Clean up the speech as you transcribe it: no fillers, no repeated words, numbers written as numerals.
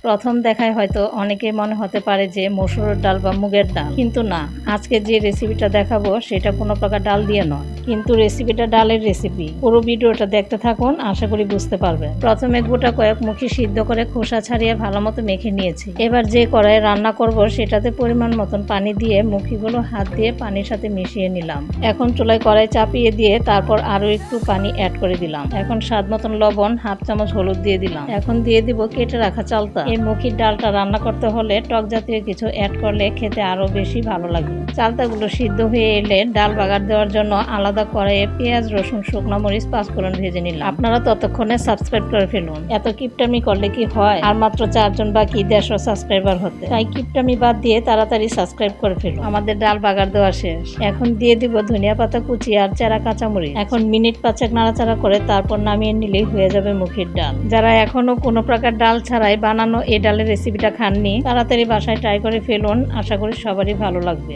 প্রথম দেখায় হয়তো অনেকে মনে হতে পারে যে মসুরের ডাল বা মুগের ডাল, কিন্তু না, আজকে যে রেসিপিটা দেখাবো সেটা কোনো প্রকার ডাল দিয়ে নয়, কিন্তু রেসিপিটা ডালের রেসিপি। পুরো ভিডিওটা দেখতে থাকুন, আশা করি বুঝতে পারবেন। প্রথমে গোটা কয়েক মুখি সিদ্ধ করে খোসা ছাড়িয়ে ভালো মতো মেখে নিয়েছি। এবার যে কড়াইয়ে রান্না করব সেটাতে পরিমাণ মতন পানি দিয়ে মুখিগুলো হাত দিয়ে পানির সাথে মিশিয়ে নিলাম। এখন চুলায় কড়াই চাপিয়ে দিয়ে তারপর আরো একটু পানি অ্যাড করে দিলাম। এখন স্বাদ মতন লবণ, হাফ চামচ হলুদ দিয়ে দিলাম। এখন দিয়ে দিব কেটে রাখা চালতা। এই মুখির ডালটা রান্না করতে হলে টক জাতীয় কিছু অ্যাড করলে খেতে আরো বেশি ভালো লাগে। চালতাগুলো সিদ্ধ হয়ে এলে ডাল বাগার দেওয়ার জন্য আলাদা কড়াইয়ে পেঁয়াজ, রসুন, শুকনো মরিচ, পাঁচফোড়ন ভেজে নিলাম। আপনারা ততক্ষণে সাবস্ক্রাইব করে ফেলুন। এত কিপটামি করলে কি হয়, আর মাত্র 4 জন বাকি 150 সাবস্ক্রাইবার হতে, তাই কিপটামি বাদ দিয়ে তাড়াতাড়ি সাবস্ক্রাইব করে ফেলুন। আমাদের ডাল বাগার দেওয়া শেষ। এখন দিয়ে দিব ধনিয়া পাতা কুচি আর চেরা কাঁচামরিচ। এখন মিনিট 5 নাড়াচাড়া করে তারপর নামিয়ে নিলেই হয়ে যাবে মুখির ডাল। যারা এখনো কোনো প্রকার ডাল ছাড়াই বানানো এই ডালের রেসিপিটা খাননি, তাড়াতাড়ি বাসায় ট্রাই করে ফেলুন। আশা করি সবারই ভালো লাগবে।